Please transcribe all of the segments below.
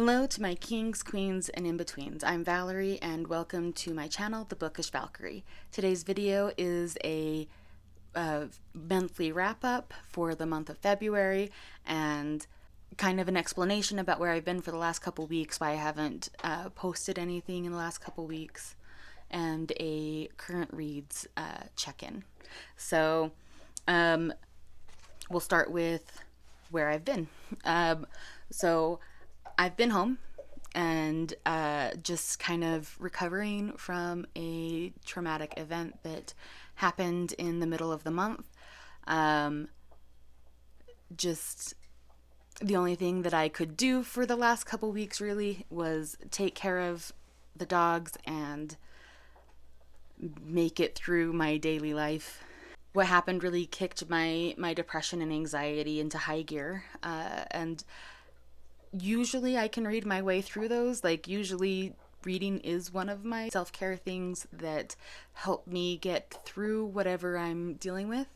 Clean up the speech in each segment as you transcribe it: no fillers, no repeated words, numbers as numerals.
Hello to my kings, queens, and in-betweens. I'm Valerie, and welcome to my channel, The Bookish Valkyrie. Today's video is a monthly wrap-up for the month of February, and kind of an explanation about where I've been for the last couple weeks, why I haven't posted anything in the last couple weeks, and a current reads check-in. So, we'll start with where I've been. So I've been home and just kind of recovering from a traumatic event that happened in the middle of the month. Just the only thing that I could do for the last couple weeks really was take care of the dogs and make it through my daily life. What happened really kicked my depression and anxiety into high gear, and usually I can read my way through those. Like, usually reading is one of my self-care things that help me get through whatever I'm dealing with.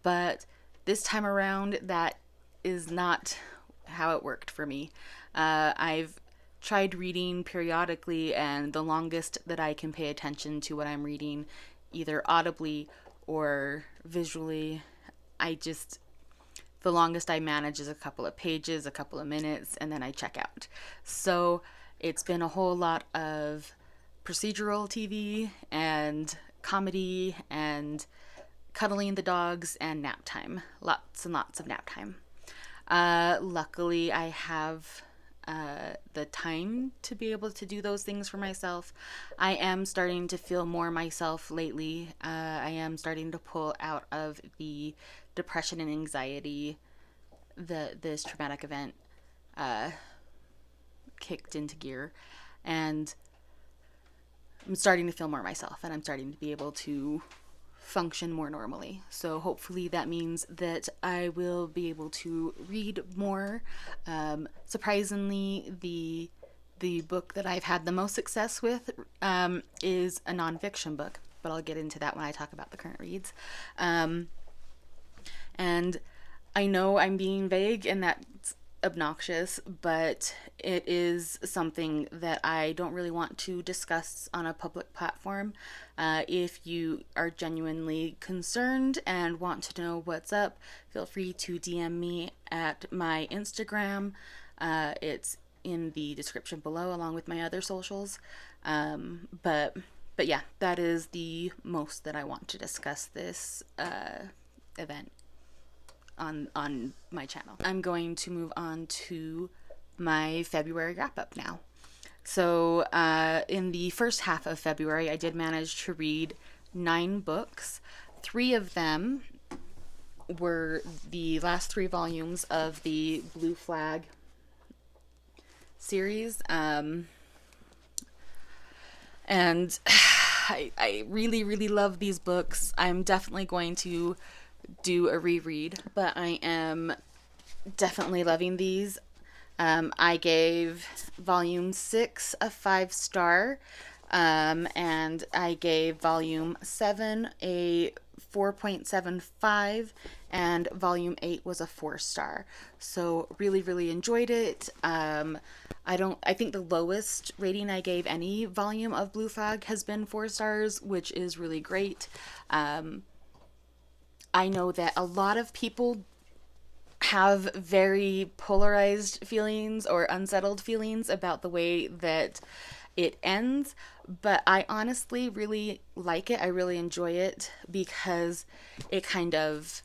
But this time around, that is not how it worked for me. I've tried reading periodically, and the longest that I can pay attention to what I'm reading, either audibly or visually, the longest I manage is a couple of pages, a couple of minutes, and then I check out. So it's been a whole lot of procedural TV and comedy and cuddling the dogs and nap time. Lots and lots of nap time. Luckily, I have the time to be able to do those things for myself. I am starting to feel more myself lately. I am starting to pull out of the depression and anxiety this traumatic event kicked into gear, and I'm starting to feel more myself, and I'm starting to be able to function more normally. So hopefully that means that I will be able to read more. Surprisingly, the book that I've had the most success with is a nonfiction book, but I'll get into that when I talk about the current reads. And I know I'm being vague and that's obnoxious, but it is something that I don't really want to discuss on a public platform. If you are genuinely concerned and want to know what's up, feel free to DM me at my Instagram. It's in the description below, along with my other socials. But yeah, that is the most that I want to discuss this event on my channel. I'm going to move on to my February wrap-up now. So in the first half of February, I did manage to read 9 books. 3 of them were the last 3 volumes of the Blue Flag series. And I really, really love these books. I'm definitely going to do a reread, but I am definitely loving these. I gave volume 6 a 5-star, and I gave volume 7 a 4.75, and volume 8 was a 4-star. So really, really enjoyed it. I think the lowest rating I gave any volume of Blue Flag has been 4 stars, which is really great. I know that a lot of people have very polarized feelings or unsettled feelings about the way that it ends, but I honestly really like it. I really enjoy it because it kind of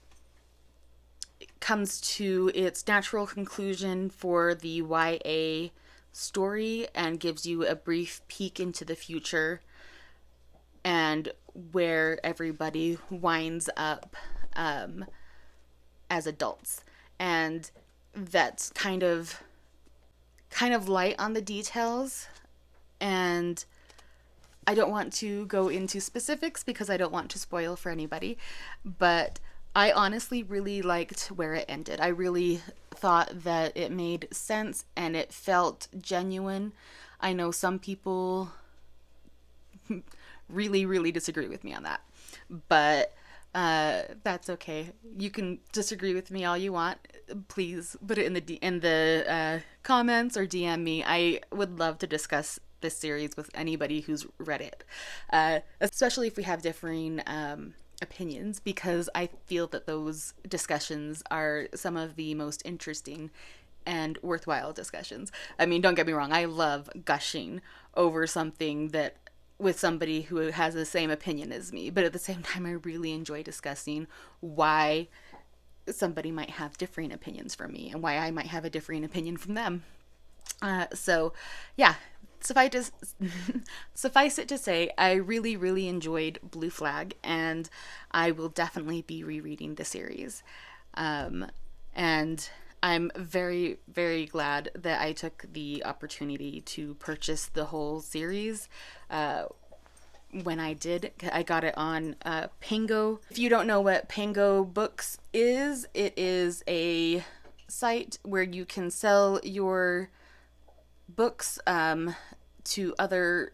comes to its natural conclusion for the YA story and gives you a brief peek into the future and where everybody winds up as adults. And that's kind of light on the details, and I don't want to go into specifics because I don't want to spoil for anybody, but I honestly really liked where it ended. I really thought that it made sense and it felt genuine. I know some people really, really disagree with me on that, but That's okay. You can disagree with me all you want. Please put it in the comments or DM me. I would love to discuss this series with anybody who's read it, especially if we have differing opinions, because I feel that those discussions are some of the most interesting and worthwhile discussions. I mean, don't get me wrong, I love gushing over something that with somebody who has the same opinion as me, but at the same time, I really enjoy discussing why somebody might have differing opinions from me and why I might have a differing opinion from them. So, yeah, suffice it, suffice it to say, I really, really enjoyed Blue Flag, and I will definitely be rereading the series. And I'm very, very glad that I took the opportunity to purchase the whole series. When I did, I got it on Pango. If you don't know what Pangobooks is, it is a site where you can sell your books to other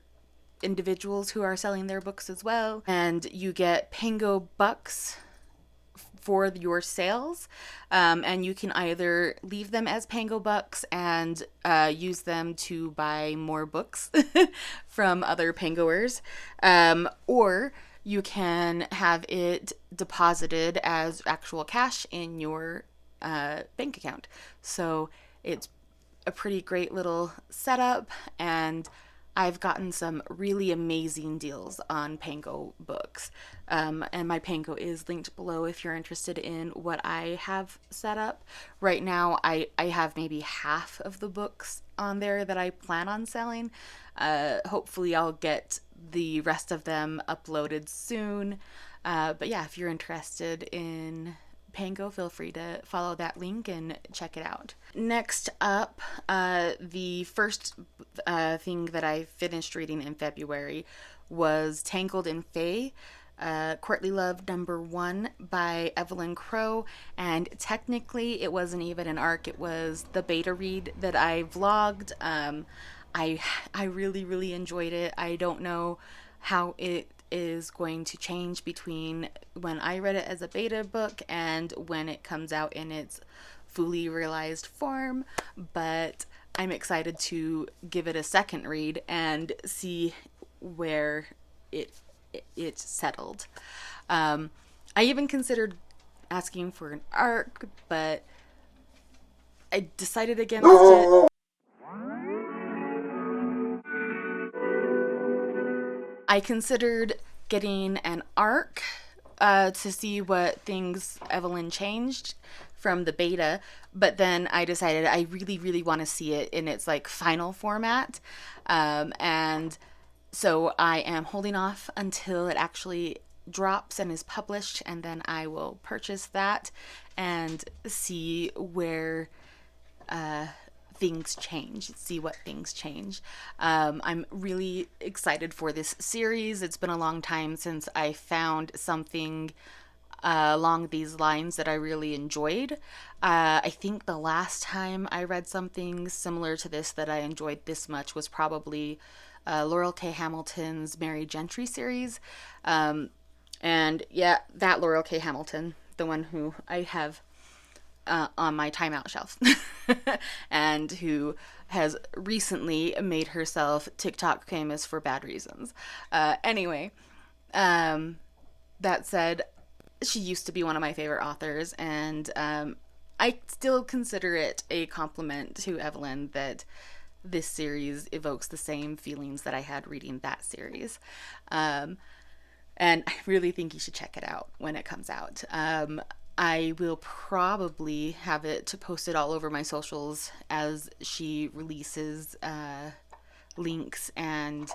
individuals who are selling their books as well, and you get Pango bucks for your sales, and you can either leave them as Pango bucks and use them to buy more books from other Pangoers, or you can have it deposited as actual cash in your bank account. So it's a pretty great little setup, and I've gotten some really amazing deals on Pango books. And my Pango is linked below if you're interested in what I have set up. Right now, I have maybe half of the books on there that I plan on selling. Hopefully, I'll get the rest of them uploaded soon. But yeah, if you're interested in Pango, feel free to follow that link and check it out. Next up, the first thing that I finished reading in February was Tangled in Fae, Courtly Love #1 by Evelyne Crowe. And technically, it wasn't even an arc, it was the beta read that I vlogged. I really, really enjoyed it. I don't know how it is going to change between when I read it as a beta book and when it comes out in its fully realized form, but I'm excited to give it a second read and see where it settled. I even considered asking for an arc, but I decided against it. I considered getting an arc to see what things Evelyn changed from the beta, but then I decided I really, really want to see it in its like final format, and so I am holding off until it actually drops and is published, and then I will purchase that and see where things change, see what things change. I'm really excited for this series. It's been a long time since I found something along these lines that I really enjoyed. I think the last time I read something similar to this that I enjoyed this much was probably Laurel K. Hamilton's Mary Gentry series. And yeah, that Laurel K. Hamilton, the one who I have on my timeout shelf and who has recently made herself TikTok famous for bad reasons. Anyway, that said, she used to be one of my favorite authors, and I still consider it a compliment to Evelyn that this series evokes the same feelings that I had reading that series. And I really think you should check it out when it comes out. I will probably have it to post it all over my socials as she releases links, and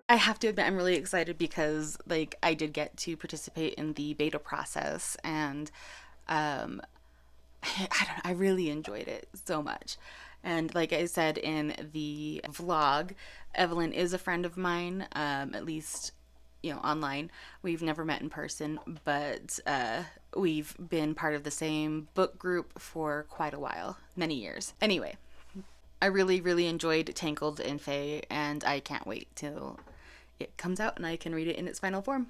I have to admit I'm really excited because like I did get to participate in the beta process, and I really enjoyed it so much. And like I said in the vlog, Evelyn is a friend of mine, at least online. We've never met in person, but we've been part of the same book group for quite a while, many years. Anyway, I really, really enjoyed Tangled in Fae, and I can't wait till it comes out and I can read it in its final form.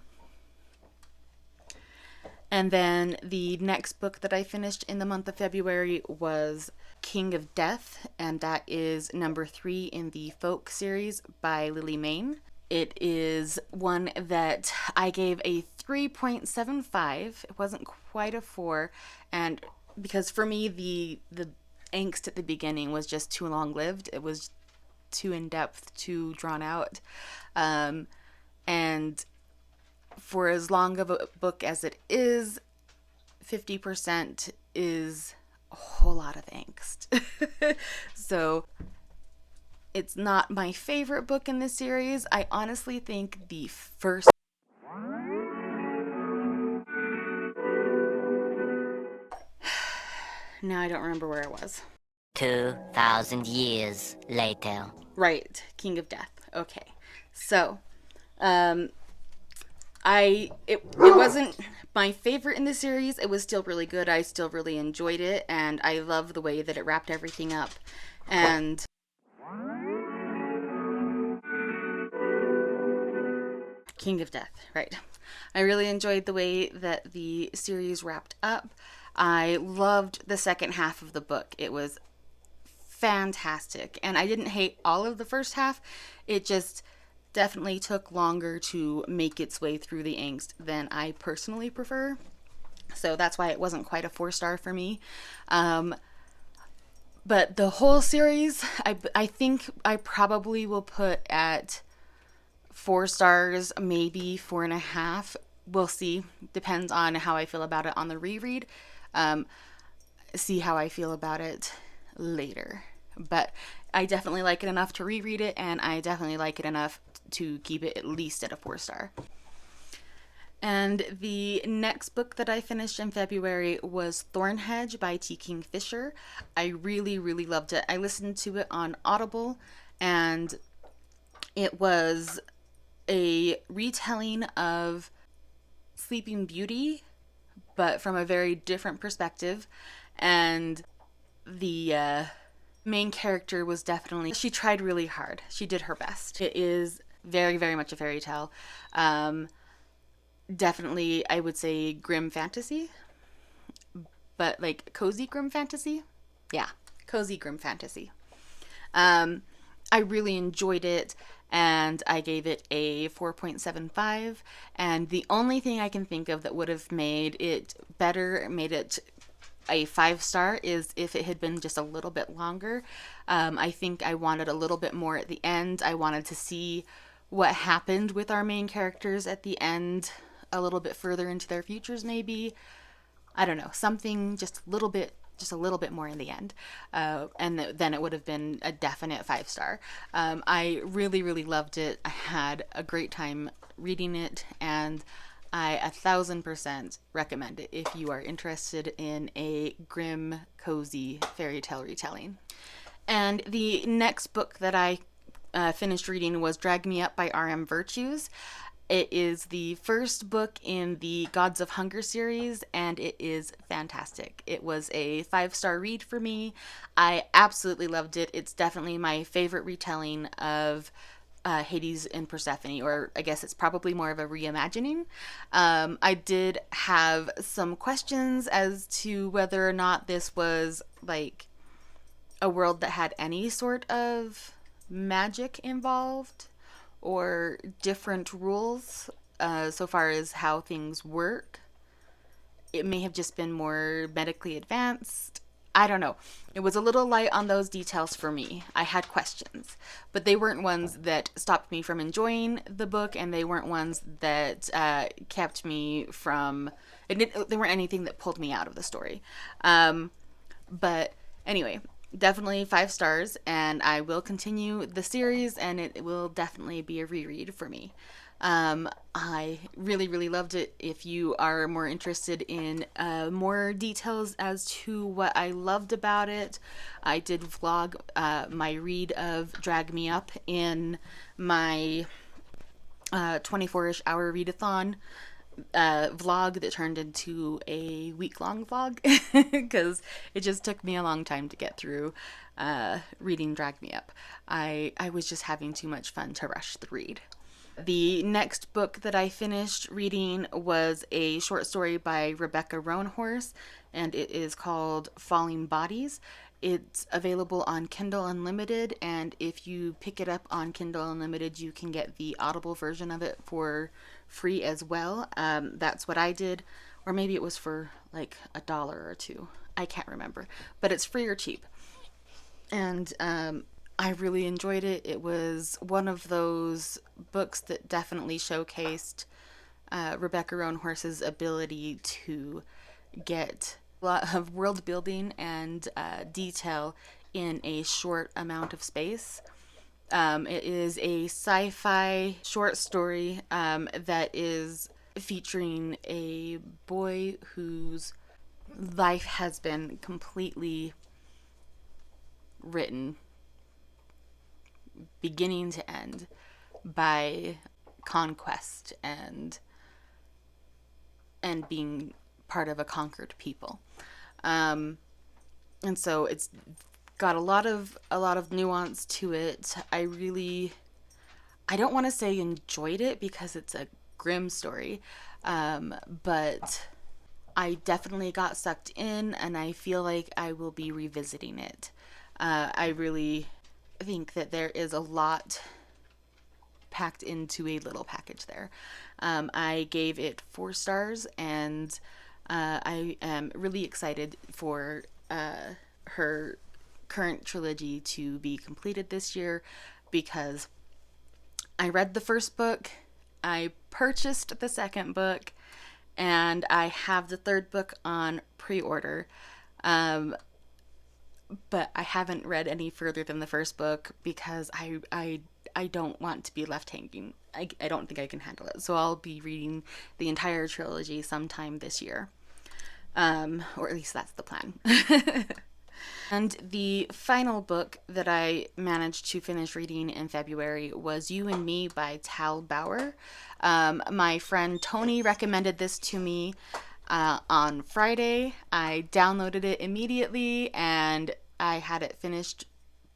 And then the next book that I finished in the month of February was King of Death, and that is number 3 in the Folk series by Lily Mayne. It is one that I gave a 3.75. It wasn't quite a 4, and because for me the angst at the beginning was just too long-lived. It was too in-depth, too drawn out. And for as long of a book as it is, 50% is a whole lot of angst. So it's not my favorite book in this series. I honestly think the first... Now I don't remember where I was. 2,000 years later. Right, King of Death. Okay. So, it wasn't my favorite in the series. It was still really good. I still really enjoyed it, and I love the way that it wrapped everything up. And King of Death, right. I really enjoyed the way that the series wrapped up. I loved the second half of the book. It was fantastic, and I didn't hate all of the first half. It just definitely took longer to make its way through the angst than I personally prefer. So that's why it wasn't quite a 4-star for me. But the whole series, I think I probably will put at 4 stars, maybe 4.5. We'll see. Depends on how I feel about it on the reread. See how I feel about it later. But I definitely like it enough to reread it, and I definitely like it enough to keep it at least at a 4-star. And the next book that I finished in February was Thornhedge by T. Kingfisher. I really, really loved it. I listened to it on Audible, and it was a retelling of Sleeping Beauty, but from a very different perspective. And the main character was definitely, she tried really hard. She did her best. It is very, very much a fairy tale. Definitely, I would say grim fantasy, but like cozy grim fantasy. Yeah, cozy grim fantasy. I really enjoyed it, and I gave it a 4.75. And the only thing I can think of that would have made it better, made it a 5-star, is if it had been just a little bit longer. I think I wanted a little bit more at the end. I wanted to see what happened with our main characters at the end, a little bit further into their futures, maybe. I don't know, something just a little bit more in the end, and then it would have been a definite 5-star. I really, really loved it. I had a great time reading it, and I 1,000% recommend it if you are interested in a grim, cozy fairy tale retelling. And the next book that I finished reading was Drag Me Up by R.M. Virtues. It is the first book in the Gods of Hunger series, and it is fantastic. It was a 5-star read for me. I absolutely loved it. It's definitely my favorite retelling of Hades and Persephone, or I guess it's probably more of a reimagining. I did have some questions as to whether or not this was like a world that had any sort of magic involved or different rules so far as how things work. It may have just been more medically advanced. I don't know. It was a little light on those details for me. I had questions, but they weren't ones that stopped me from enjoying the book, and they weren't ones that kept me from... They weren't anything that pulled me out of the story. But anyway, definitely 5 stars, and I will continue the series, and it will definitely be a reread for me. I really, really loved it. If you are more interested in more details as to what I loved about it, I did vlog my read of Drag Me Up in my 24-ish hour readathon vlog that turned into a week-long vlog because it just took me a long time to get through reading Drag Me Up. I was just having too much fun to rush the read. The next book that I finished reading was a short story by Rebecca Roanhorse, and it is called Falling Bodies. It's available on Kindle Unlimited, and if you pick it up on Kindle Unlimited, you can get the Audible version of it for free as well. That's what I did, or maybe it was for like $1 or two. I can't remember, but it's free or cheap. And I really enjoyed it. It was one of those books that definitely showcased Rebecca Roanhorse's ability to get a lot of world building and detail in a short amount of space. It is a sci fi short story that is featuring a boy whose life has been completely written, beginning to end, by conquest and being part of a conquered people. Um, and so it's got a lot of nuance to it. I don't want to say enjoyed it because it's a grim story, but I definitely got sucked in, and I feel like I will be revisiting it. I really think that there is a lot packed into a little package there. I gave it 4 stars, and I am really excited for her current trilogy to be completed this year because I read the first book, I purchased the second book, and I have the third book on pre order. Um, but I haven't read any further than the first book because I don't want to be left hanging. I don't think I can handle it. So I'll be reading the entire trilogy sometime this year. Or at least that's the plan. And the final book that I managed to finish reading in February was You and Me by Tal Bauer. My friend Tony recommended this to me on Friday. I downloaded it immediately and I had it finished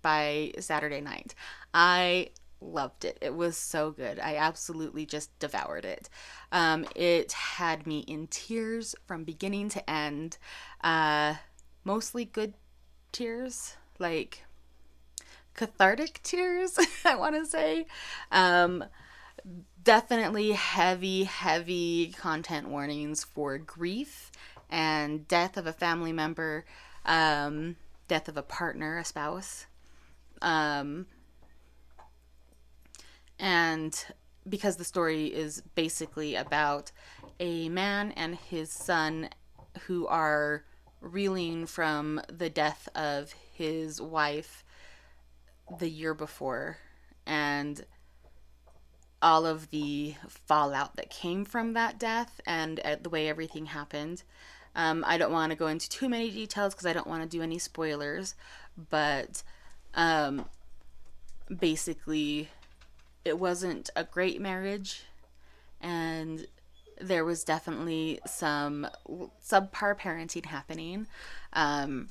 by Saturday night. I loved it. It was so good. I absolutely just devoured it. It had me in tears from beginning to end. Mostly good tears, like cathartic tears, I want to say. Um, Definitely heavy, heavy content warnings for grief and death of a family member, death of a partner, a spouse. Um, and because the story is basically about a man and his son who are reeling from the death of his wife the year before and all of the fallout that came from that death and the way everything happened. I don't want to go into too many details because I don't want to do any spoilers, but um, basically, it wasn't a great marriage, and there was definitely some subpar parenting happening. Um,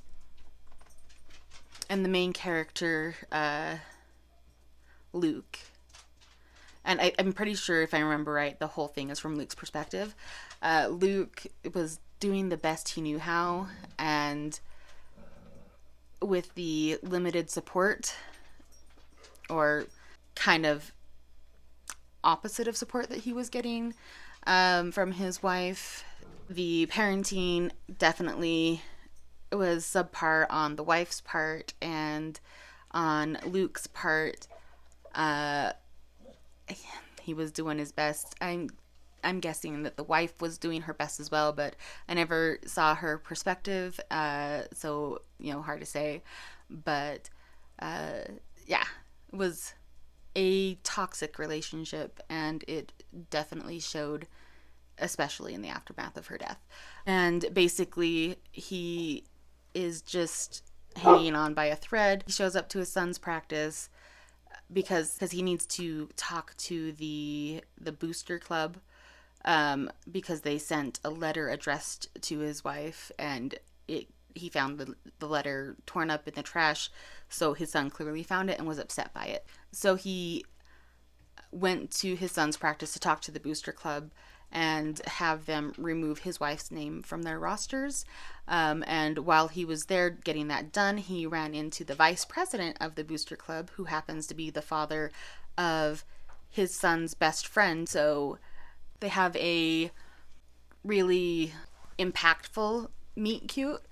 and the main character, Luke, and I'm pretty sure if I remember right, the whole thing is from Luke's perspective. Luke was doing the best he knew how, and with the limited support, or kind of opposite of support that he was getting from his wife, the parenting definitely was subpar on the wife's part, and on Luke's part, uh, he was doing his best. I'm guessing that the wife was doing her best as well, but I never saw her perspective, so hard to say. But yeah, it was a toxic relationship, and it definitely showed, especially in the aftermath of her death. And basically, he is just hanging on by a thread. He shows up to his son's practice because he needs to talk to the booster club, because they sent a letter addressed to his wife, and he found the letter torn up in the trash, so his son clearly found it and was upset by it. So he went to his son's practice to talk to the booster club and have them remove his wife's name from their rosters. And while he was there getting that done, he ran into the vice president of the booster club, who happens to be the father of his son's best friend. So they have a really impactful meet cute,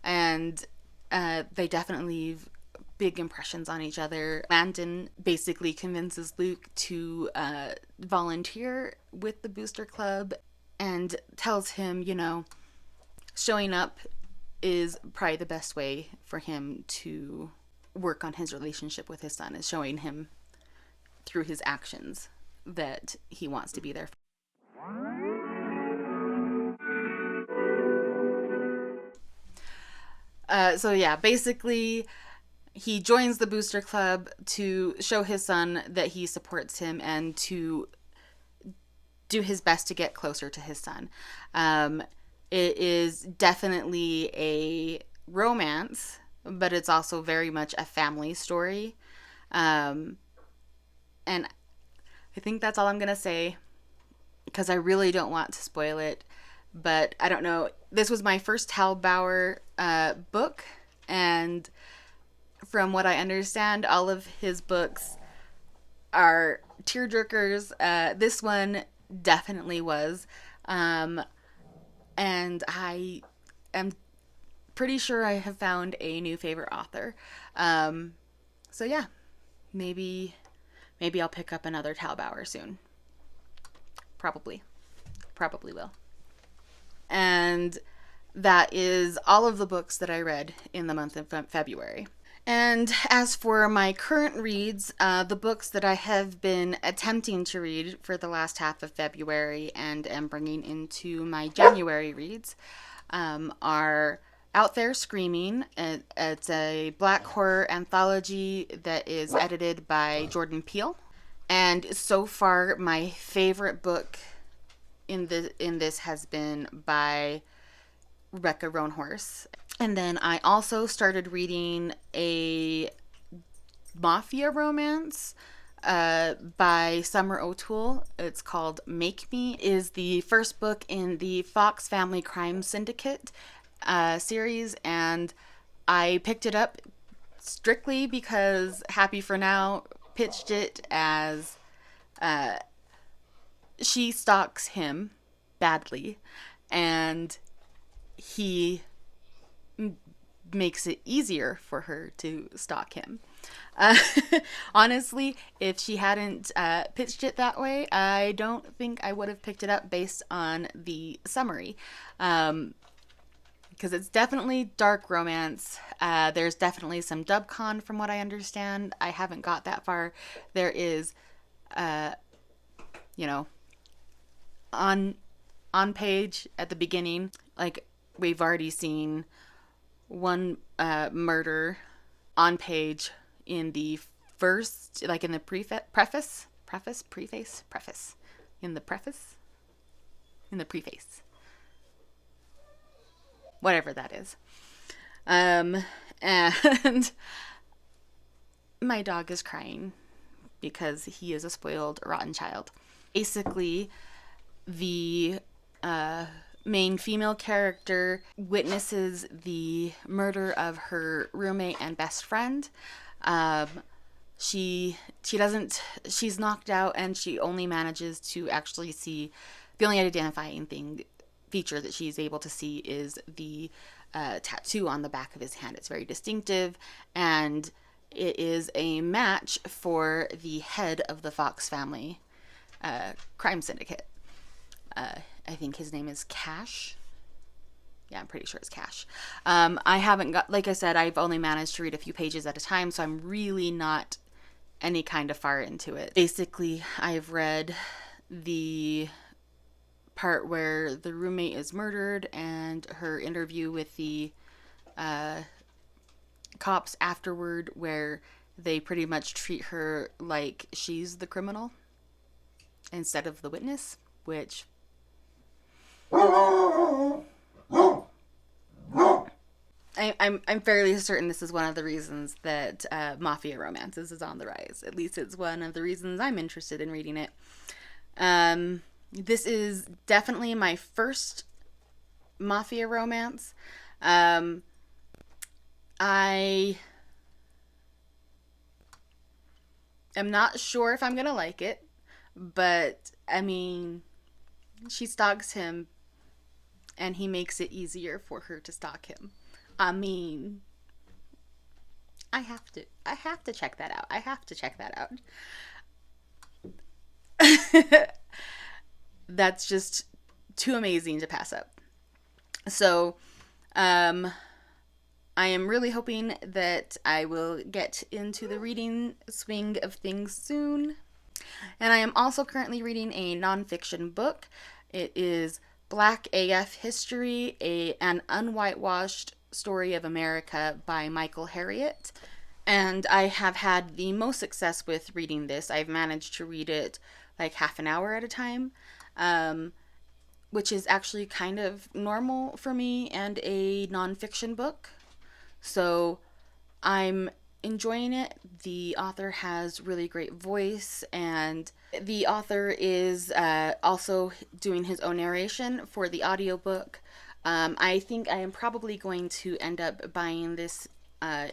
and they definitely leave big impressions on each other. Landon basically convinces Luke to volunteer with the booster club and tells him, showing up is probably the best way for him to work on his relationship with his son, is showing him through his actions that he wants to be there. So yeah, basically he joins the booster club to show his son that he supports him and to do his best to get closer to his son. It is definitely a romance, but it's also very much a family story. And I think that's all I'm going to say, because I really don't want to spoil it. But I don't know. This was my first Hal Bauer book, and from what I understand, all of his books are tearjerkers. This one definitely was. And I am pretty sure I have found a new favorite author. So yeah, maybe I'll pick up another Hal Bauer soon. Probably will. And that is all of the books that I read in the month of February. And as for my current reads, the books that I have been attempting to read for the last half of February and am bringing into my January reads are Out There Screaming. It's a black horror anthology that is edited by Jordan Peele. And so far, my favorite book in this has been by Rebecca Roanhorse. And then I also started reading a mafia romance by Summer O'Toole. It's called Make Me. It is the first book in the Fox Family Crime Syndicate series, and I picked it up strictly because Happy for Now pitched it as she stalks him badly, and he makes it easier for her to stalk him. Honestly, if she hadn't pitched it that way, I don't think I would have picked it up based on the summary. Because it's definitely dark romance. There's definitely some dubcon from what I understand. I haven't got that far. There is, on page at the beginning, like, we've already seen one murder on page in the first, like in the preface, whatever that is. And my dog is crying because he is a spoiled, rotten child. Basically, the main female character witnesses the murder of her roommate and best friend. She's knocked out, and she only manages to actually see, the only identifying feature that she's able to see is the tattoo on the back of his hand. It's very distinctive, and it is a match for the head of the Fox family crime syndicate. I think his name is Cash. Yeah, I'm pretty sure it's Cash. I haven't got, like I said, I've only managed to read a few pages at a time, so I'm really not any kind of far into it. Basically, I've read the part where the roommate is murdered and her interview with the cops afterward, where they pretty much treat her like she's the criminal instead of the witness, which... I'm fairly certain this is one of the reasons that mafia romances is on the rise. At least it's one of the reasons I'm interested in reading it. This is definitely my first mafia romance. I am not sure if I'm gonna like it, but I mean, she stalks him and he makes it easier for her to stalk him. I mean, I have to check that out. I have to check that out. That's just too amazing to pass up. So, I am really hoping that I will get into the reading swing of things soon. And I am also currently reading a nonfiction book. It is Black AF History, an unwhitewashed story of America by Michael Harriot. And I have had the most success with reading this. I've managed to read it like half an hour at a time, which is actually kind of normal for me and a nonfiction book. So I'm enjoying it. The author has really great voice, and the author is also doing his own narration for the audiobook. I think I am probably going to end up buying this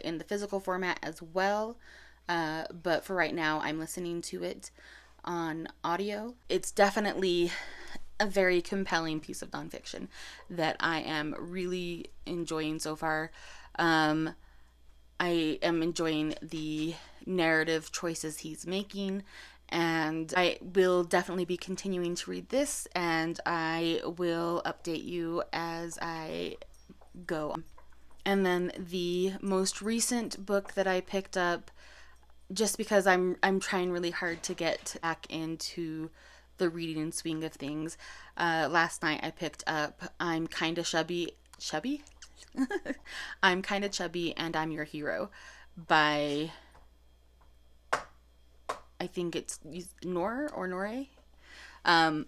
in the physical format as well, but for right now I'm listening to it on audio. It's definitely a very compelling piece of nonfiction that I am really enjoying so far. I am enjoying the narrative choices he's making, and I will definitely be continuing to read this, and I will update you as I go. And then the most recent book that I picked up, just because I'm trying really hard to get back into the reading swing of things. Last night I picked up I'm Kinda Chubby. I'm Kinda Chubby and I'm Your Hero by, I think it's Nor or Nore. But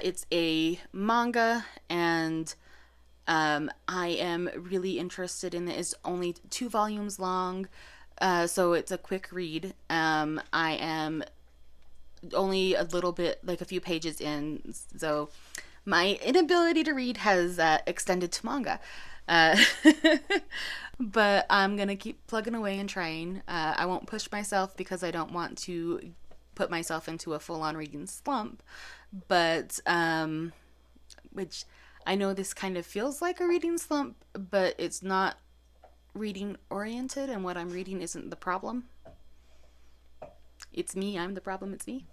it's a manga, and I am really interested in it. It's only 2 volumes long, so it's a quick read. I am only a little bit, like a few pages in, so my inability to read has extended to manga. But I'm gonna keep plugging away and trying. I won't push myself because I don't want to put myself into a full-on reading slump, but which I know this kind of feels like a reading slump, but it's not reading oriented, and what I'm reading isn't the problem. It's me, I'm the problem, it's me.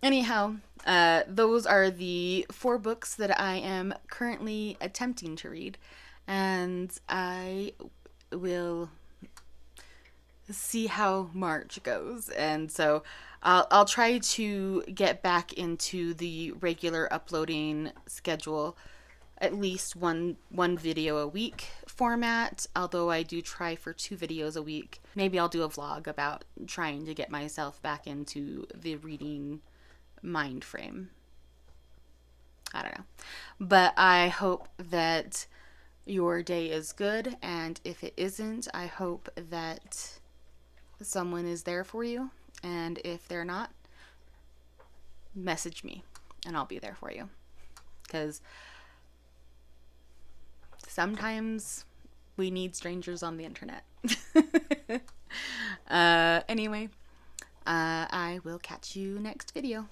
Anyhow, those are the 4 books that I am currently attempting to read, and I will see how March goes. And so I'll try to get back into the regular uploading schedule, at least one video a week format, although I do try for 2 videos a week. Maybe I'll do a vlog about trying to get myself back into the reading mind frame. I don't know. But I hope that your day is good, and if it isn't, I hope that someone is there for you, and if they're not, message me and I'll be there for you, because sometimes we need strangers on the internet. Anyway, I will catch you next video.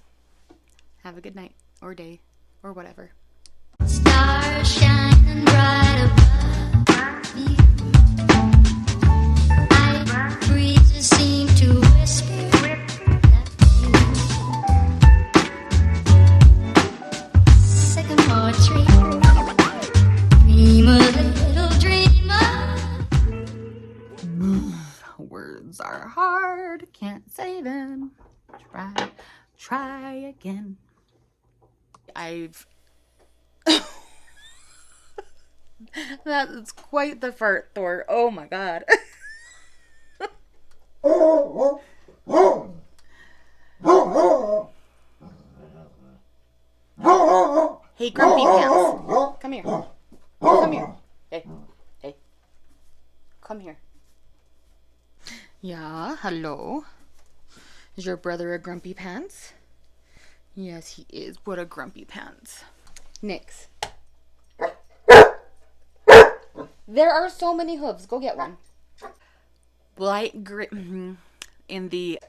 Have a good night or day or whatever. Stars shining bright above me. Night breezes seem to whisper sycamore tree. Dream a little dreamer. Words are hard, can't say them. Try again. That's quite the fart, Thor. Oh my god. Hey, Grumpy Pants. Come here. Come here. Hey. Hey. Come here. Yeah, hello. Is your brother a Grumpy Pants? Yes, he is. What a Grumpy Pants. Nix. There are so many hooves. Go get one. Light gray in the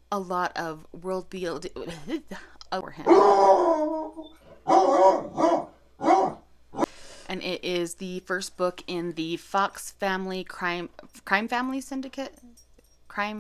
a lot of world build overhand. And it is the first book in the Fox Family Crime Family Syndicate. Crime